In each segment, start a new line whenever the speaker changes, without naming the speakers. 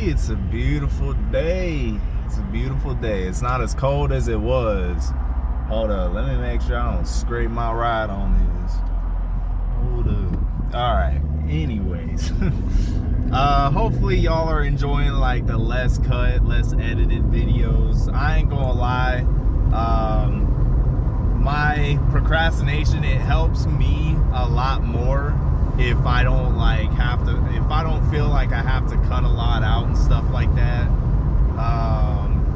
It's a beautiful day. It's a beautiful day. It's not as cold as it was. Hold up, let me make sure I don't scrape my ride on this. Hold up. Alright, anyways. Hopefully y'all are enjoying like the less cut, less edited videos. I ain't gonna lie. My procrastination, it helps me a lot more if I don't if I don't feel like I have to cut a lot out and stuff like that.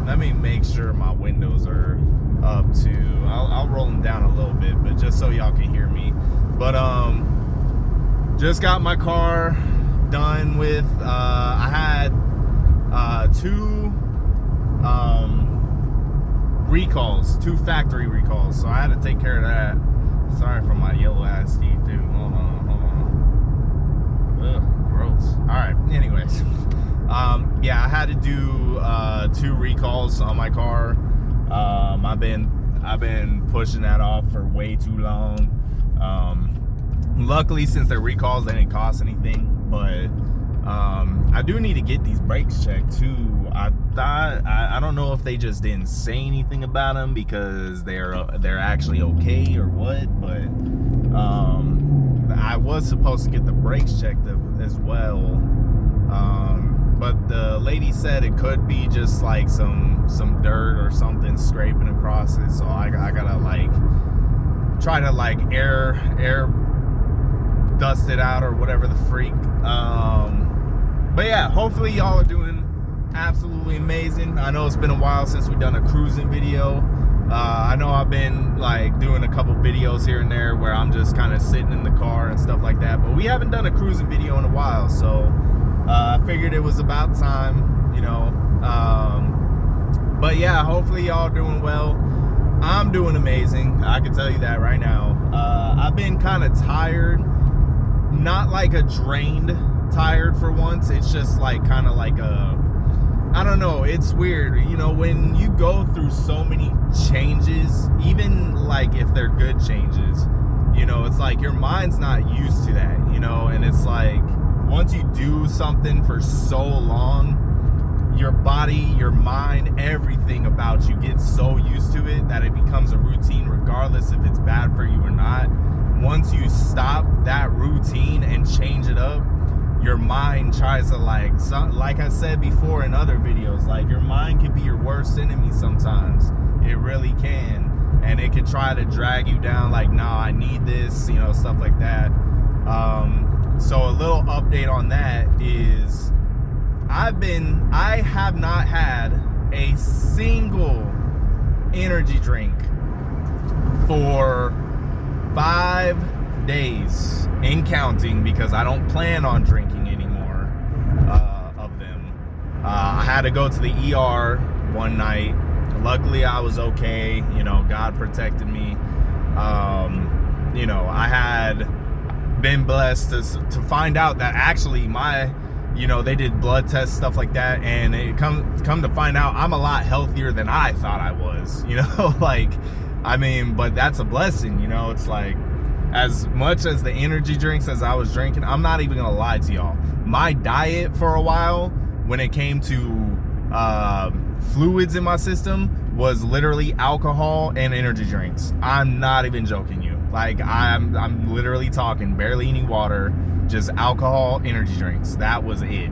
Let me make sure my windows are up too. I'll roll them down a little bit, but just so y'all can hear me. But just got my car done with. I had two recalls, two factory recalls, so I had to take care of that. Sorry for my yellow ass teeth, dude. Hold on. Ugh, gross. All right. Anyways, yeah, I had to do two recalls on my car. I've been pushing that off for way too long. Luckily, since they're recalls, they didn't cost anything. But I do need to get these brakes checked too. I don't know if they just didn't say anything about them because they're actually okay or what. But I was supposed to get the brakes checked as well. But the lady said it could be just like some dirt or something scraping across it. So I gotta like try to like air dust it out or whatever the freak. But yeah, hopefully y'all are doing absolutely amazing. I know it's been a while since we've done a cruising video. I know I've been like doing a couple videos here and there where I'm just kind of sitting in the car and stuff like that, but we haven't done a cruising video in a while, so I figured it was about time, you know. But yeah, hopefully y'all are doing well. I'm doing amazing, I can tell you that right now. I've been kind of tired, not like a drained tired for once. It's just like kind of like I don't know, it's weird, you know, when you go through so many changes, even like if they're good changes, you know, it's like your mind's not used to that, you know. And it's like once you do something for so long, your body, your mind, everything about you gets so used to it that it becomes a routine regardless if it's bad for you or not. Once you stop that routine and change it up, your mind tries to like I said before in other videos, like your mind can be your worst enemy sometimes. It really can. And it can try to drag you down like, nah, I need this, you know, stuff like that. So a little update on that is I have not had a single energy drink for 5 days in counting, because I don't plan on drinking anymore of them. I had to go to the ER one night. Luckily I was okay, you know, God protected me. You know, I had been blessed to find out that actually you know, they did blood tests, stuff like that, and it come to find out I'm a lot healthier than I thought I was, you know. Like, I mean, but that's a blessing, you know. It's like, as much as the energy drinks as I was drinking, I'm not even gonna lie to y'all, my diet for a while when it came to fluids in my system was literally alcohol and energy drinks. I'm not even joking you. Like, I'm literally talking barely any water, just alcohol, energy drinks. That was it.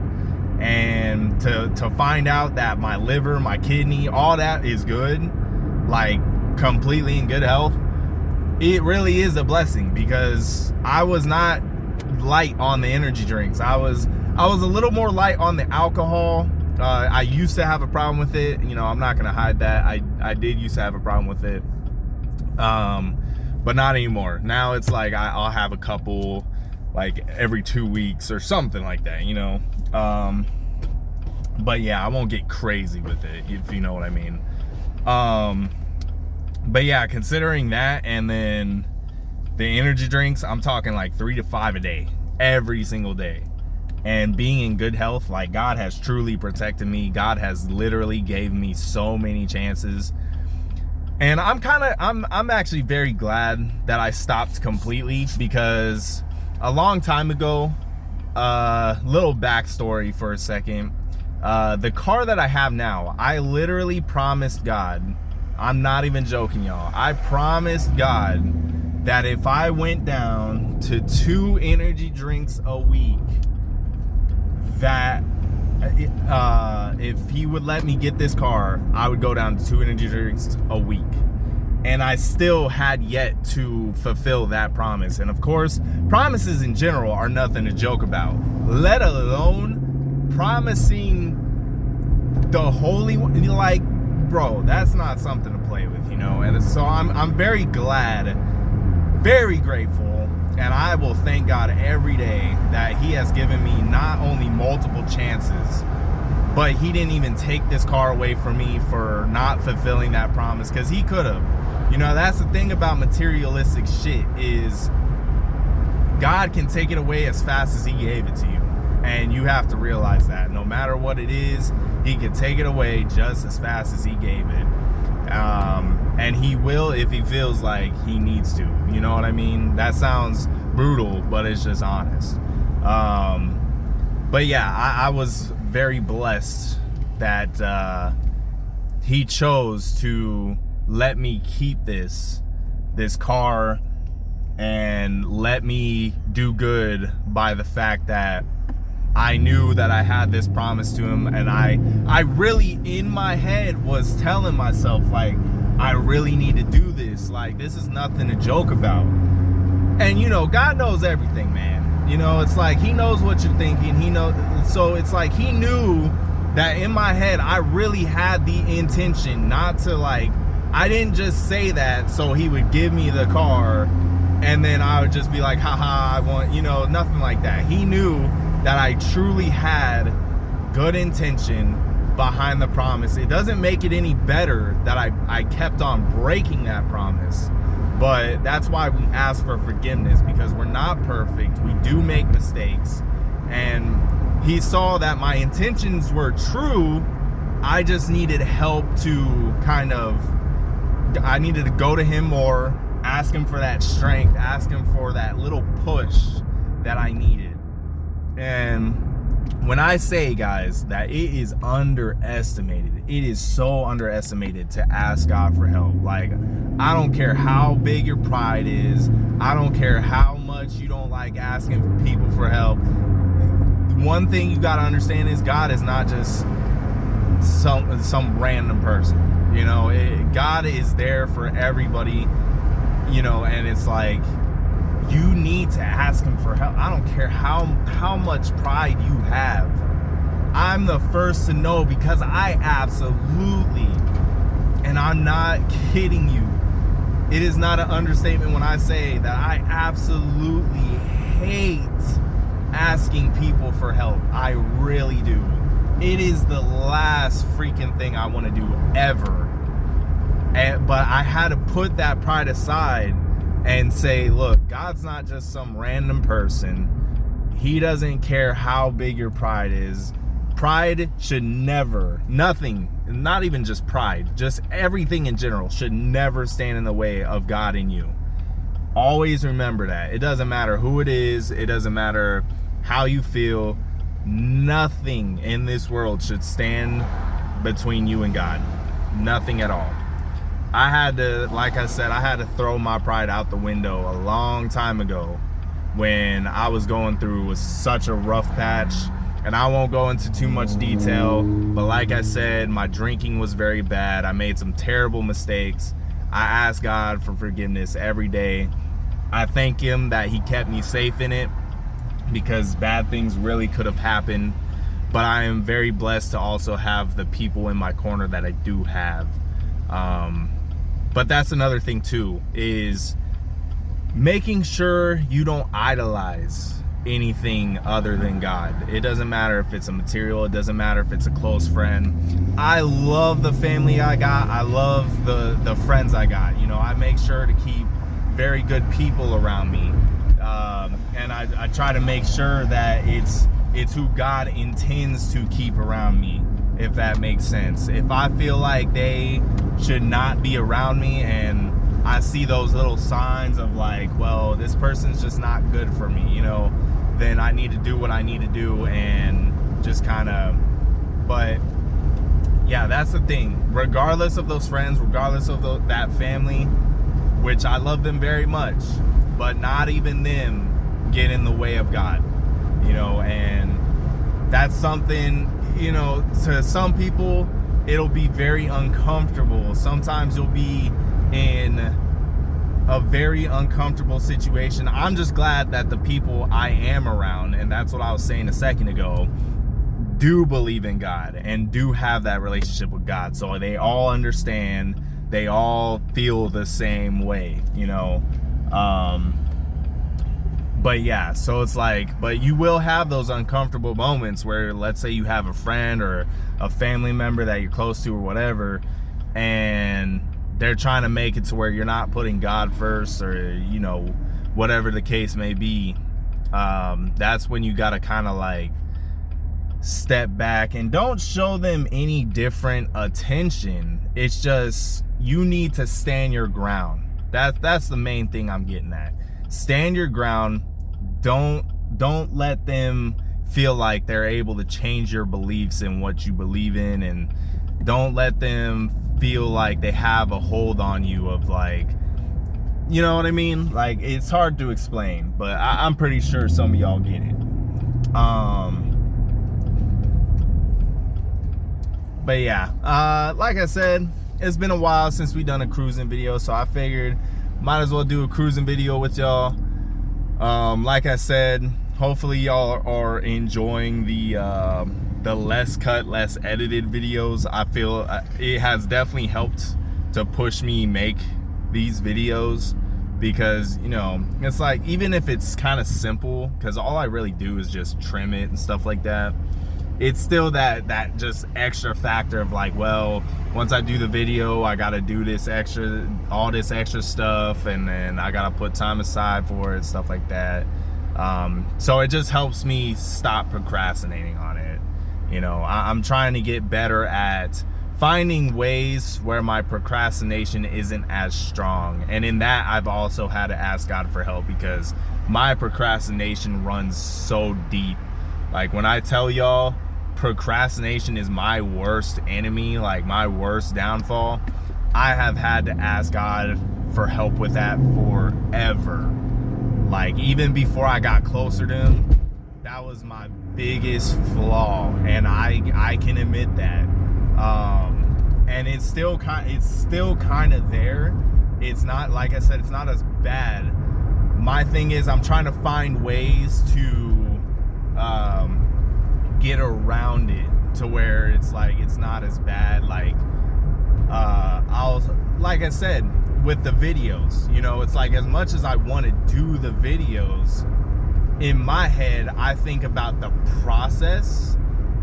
And to find out that my liver, my kidney, all that is good, like completely in good health, it really is a blessing, because I was not light on the energy drinks. I was a little more light on the alcohol. I used to have a problem with it, you know, I'm not gonna hide that. I did used to have a problem with it, but not anymore. Now it's like I'll have a couple like every 2 weeks or something like that, you know. But yeah, I won't get crazy with it, if you know what I mean. But yeah, considering that, and then the energy drinks, I'm talking like 3 to 5 a day, every single day. And being in good health, like, God has truly protected me. God has literally gave me so many chances. And I'm actually very glad that I stopped completely, because a long time ago, little backstory for a second. The car that I have now, I literally promised God, I'm not even joking, y'all. I promised God that if I went down to 2 energy drinks a week, that if he would let me get this car, I would go down to 2 energy drinks a week. And I still had yet to fulfill that promise. And of course, promises in general are nothing to joke about, let alone promising the Holy One. Like, bro, that's not something to play with, you know. And so I'm very glad, very grateful, and I will thank God every day that he has given me not only multiple chances, but he didn't even take this car away from me for not fulfilling that promise, because he could have. You know, that's the thing about materialistic shit, is God can take it away as fast as he gave it to you. And you have to realize that no matter what it is, he can take it away just as fast as he gave it. And he will if he feels like he needs to. You know what I mean? That sounds brutal, but it's just honest. But yeah, I was very blessed that he chose to let me keep this car and let me do good by the fact that I knew that I had this promise to him, and I really in my head was telling myself, like, I really need to do this. Like, this is nothing to joke about. And you know, God knows everything, man. You know, it's like he knows what you're thinking. He knows. So it's like he knew that in my head I really had the intention not to, like, I didn't just say that so he would give me the car and then I would just be like, haha, I want, you know, nothing like that. He knew that I truly had good intention behind the promise. It doesn't make it any better that I kept on breaking that promise, but that's why we ask for forgiveness, because we're not perfect. We do make mistakes, and he saw that my intentions were true. I just needed help to I needed to go to him more, ask him for that strength, ask him for that little push that I needed. And when I say, guys, that it is underestimated, it is so underestimated to ask God for help. Like, I don't care how big your pride is. I don't care how much you don't like asking people for help. One thing you got to understand is God is not just some random person. You know, God is there for everybody, you know, and it's like, you need to ask him for help. I don't care how much pride you have. I'm the first to know, because I absolutely, and I'm not kidding you, it is not an understatement when I say that I absolutely hate asking people for help. I really do. It is the last freaking thing I want to do ever. But I had to put that pride aside and say, look, God's not just some random person. He doesn't care how big your pride is. Pride should never, nothing, not even just pride, just everything in general should never stand in the way of God in you. Always remember that. It doesn't matter who it is. It doesn't matter how you feel. Nothing in this world should stand between you and God. Nothing at all. I had to, like I said, I had to throw my pride out the window a long time ago when I was going through such a rough patch. And I won't go into too much detail, but like I said, my drinking was very bad. I made some terrible mistakes. I ask God for forgiveness every day. I thank him that he kept me safe in it, because bad things really could have happened. But I am very blessed to also have the people in my corner that I do have. But that's another thing too, is making sure you don't idolize anything other than God. It doesn't matter if it's a material, it doesn't matter if it's a close friend. I love the family I got. I love the friends I got. You know, I make sure to keep very good people around me. And I try to make sure that it's who God intends to keep around me, if that makes sense. If I feel like they should not be around me and I see those little signs of like, well, this person's just not good for me, you know, then I need to do what I need to do and just kind of But yeah, that's the thing. Regardless of those friends, regardless of that family, which I love them very much, but not even them get in the way of God, you know. And that's something, you know, to some people it'll be very uncomfortable. Sometimes you'll be in a very uncomfortable situation. I'm just glad that the people I am around, and that's what I was saying a second ago, do believe in God and do have that relationship with God. So they all understand, they all feel the same way, you know. But yeah, so it's like, but you will have those uncomfortable moments where, let's say you have a friend or a family member that you're close to or whatever, and they're trying to make it to where you're not putting God first, or, you know, whatever the case may be. That's when you got to kind of like step back and don't show them any different attention. It's just, you need to stand your ground. That's the main thing I'm getting at. Stand your ground. Don't let them feel like they're able to change your beliefs and what you believe in, and don't let them feel like they have a hold on you of, like, you know what I mean? Like, it's hard to explain, but I'm pretty sure some of y'all get it. But yeah, like I said, it's been a while since we done a cruising video, so I figured might as well do a cruising video with y'all. Like I said, hopefully y'all are enjoying the less cut, less edited videos. I feel it has definitely helped to push me make these videos, because, you know, it's like, even if it's kind of simple, because all I really do is just trim it and stuff like that, it's still that just extra factor of like, well, once I do the video, I gotta do all this extra stuff, and then I gotta put time aside for it, stuff like that. So it just helps me stop procrastinating on it. You know, I'm trying to get better at finding ways where my procrastination isn't as strong. And in that, I've also had to ask God for help, because my procrastination runs so deep. Like, when I tell y'all, procrastination is my worst enemy, like my worst downfall, I have had to ask God for help with that forever. Like, even before I got closer to him, that was my biggest flaw, and I can admit that. And it's still kind of there. It's not, like I said, it's not as bad. My thing is, I'm trying to find ways to get around it to where it's like, it's not as bad. Like, like I said, with the videos, you know, it's like, as much as I want to do the videos, in my head, I think about the process,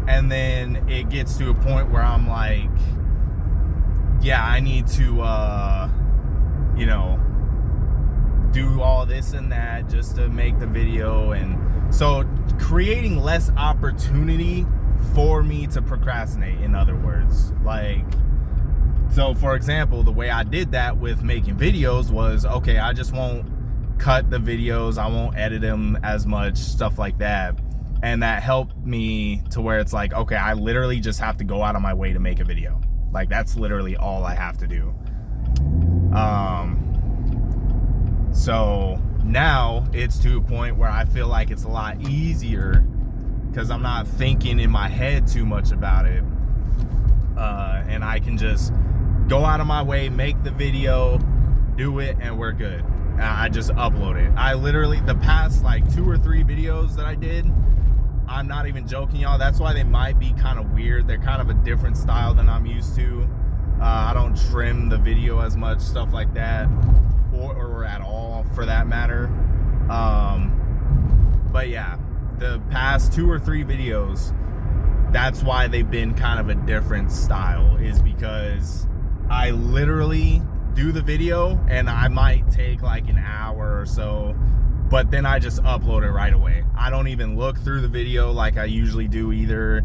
and then it gets to a point where I'm like, yeah, I need to, you know, do all this and that just to make the video. And so creating less opportunity for me to procrastinate, in other words. Like, so for example, the way I did that with making videos was, okay, I just won't cut the videos, I won't edit them as much, stuff like that. And that helped me to where it's like, okay, I literally just have to go out of my way to make a video. Like, that's literally all I have to do. So now it's to a point where I feel like it's a lot easier, because I'm not thinking in my head too much about it. And I can just go out of my way, make the video, do it, and we're good. I just upload it. I literally, the past like 2 or 3 videos that I did, I'm not even joking, y'all, that's why they might be kind of weird. They're kind of a different style than I'm used to. I don't trim the video as much, stuff like that, or at all for that matter. But yeah, the past 2 or 3 videos, that's why they've been kind of a different style, is because I literally do the video and I might take like an hour or so, but then I just upload it right away. I don't even look through the video like I usually do either,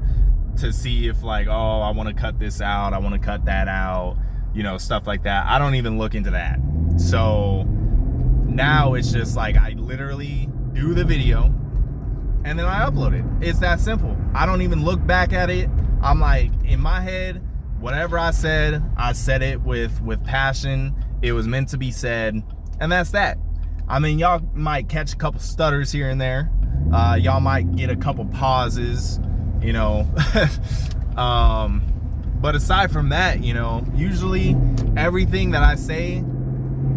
to see if like, oh, I want to cut this out, I want to cut that out, you know, stuff like that. I don't even look into that. So now it's just like, I literally do the video and then I upload it. It's that simple. I don't even look back at it. I'm like, in my head, whatever I said it with passion. It was meant to be said, and that's that. I mean, y'all might catch a couple stutters here and there. Y'all might get a couple pauses, you know. But aside from that, you know, usually everything that I say,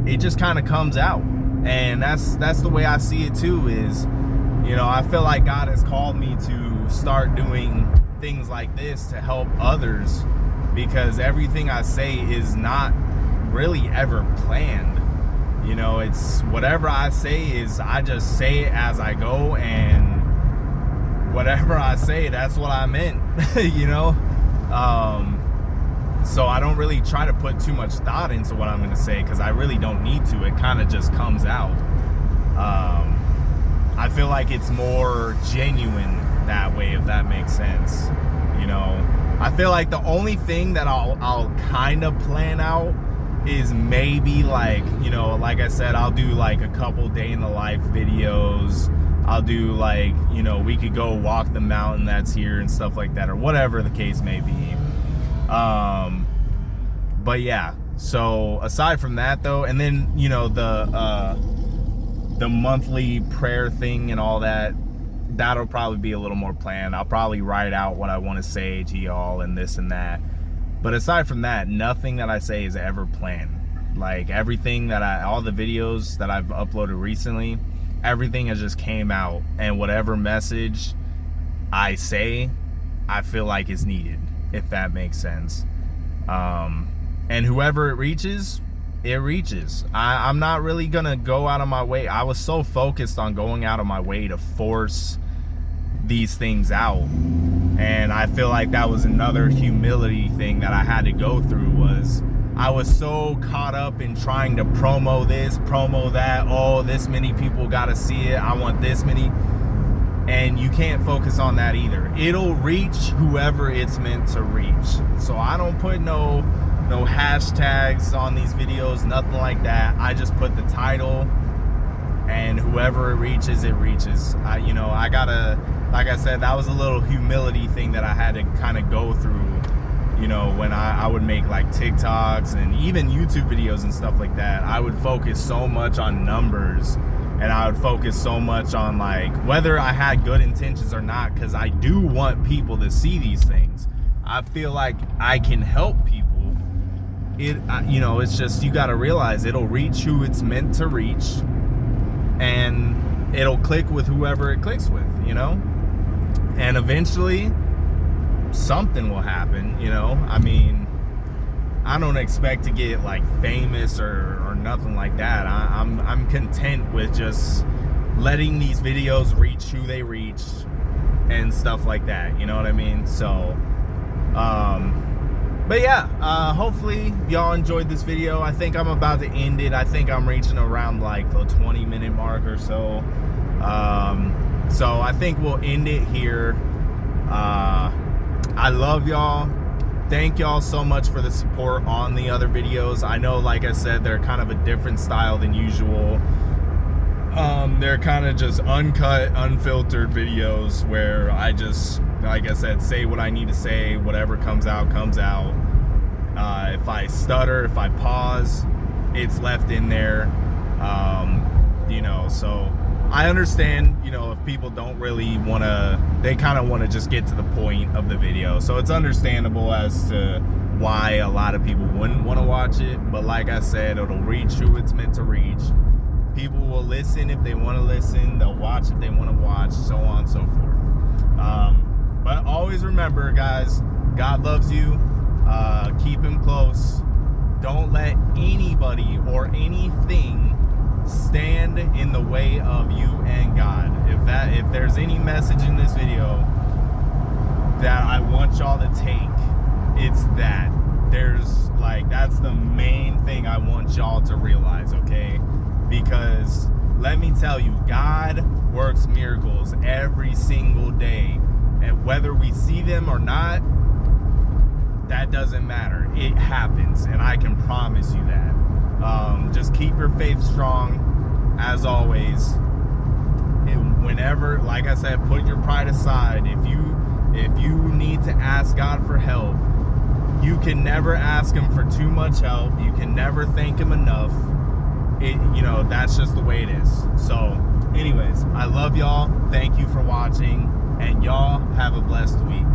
it just kind of comes out. And that's the way I see it too, is, you know, I feel like God has called me to start doing things like this to help others, because everything I say is not really ever planned. You know, it's whatever I say is, I just say it as I go, and whatever I say, that's what I meant. You know, so I don't really try to put too much thought into what I'm going to say, because I really don't need to. It kind of just comes out. I feel like it's more genuine that way, if that makes sense. You know, I feel like the only thing that I'll kind of plan out is maybe, like, you know, like I said, I'll do like a couple day in the life videos. I'll do, like, you know, we could go walk the mountain that's here and stuff like that, or whatever the case may be. But yeah, so aside from that though, and then, you know, the monthly prayer thing and all that, that'll probably be a little more planned. I'll probably write out what I want to say to y'all and this and that. But aside from that, nothing that I say is ever planned. Like, everything that all the videos that I've uploaded recently, everything has just came out, and whatever message I say, I feel like is needed, if that makes sense. And whoever it reaches, it reaches. I'm not really gonna go out of my way. I was so focused on going out of my way to force these things out, and I feel like that was another humility thing that I had to go through. Was I was so caught up in trying to promo this, promo that. Oh, this many people gotta see it, I want this many. And you can't focus on that either. It'll reach whoever it's meant to reach. So I don't put no hashtags on these videos, nothing like that. I just put the title, and whoever it reaches, it reaches. You know, I gotta, like I said, that was a little humility thing that I had to kind of go through, you know, when I would make like TikToks and even YouTube videos and stuff like that. I would focus so much on numbers, and I would focus so much on, like, whether I had good intentions or not, because I do want people to see these things. I feel like I can help people. You know, it's just, you got to realize it'll reach who it's meant to reach, and it'll click with whoever it clicks with, you know? And eventually something will happen, you know? I mean, I don't expect to get like famous or nothing like that. I'm content with just letting these videos reach who they reach and stuff like that, you know what I mean? So but yeah, hopefully y'all enjoyed this video. I think I'm about to end it. I think I'm reaching around like the 20-minute mark or so. So I think we'll end it here. I love y'all. Thank y'all so much for the support on the other videos. I know, like I said, they're kind of a different style than usual. They're kind of just uncut, unfiltered videos where I just, like I said, say what I need to say. Whatever comes out, comes out. If I stutter, if I pause, it's left in there. You know, so I understand, you know, if people don't really want to, they kind of want to just get to the point of the video. So it's understandable as to why a lot of people wouldn't want to watch it. But like I said, it'll reach who it's meant to reach. People will listen if they want to listen. They'll watch if they want to watch, so on and so forth. But always remember, guys, God loves you. Keep him close. Don't let anybody or anything stand in the way of you and God. If there's any message in this video that I want y'all to take, it's that. There's like, that's the main thing I want y'all to realize, okay? Because let me tell you, God works miracles every single day, and whether we see them or not, that doesn't matter. It happens, and I can promise you that. Just keep your faith strong, as always. And whenever, like I said, put your pride aside. If you need need to ask God for help. You can never ask him for too much help. You can never thank him enough. That's just the way it is. So anyways, I love y'all. Thank you for watching, and y'all have a blessed week.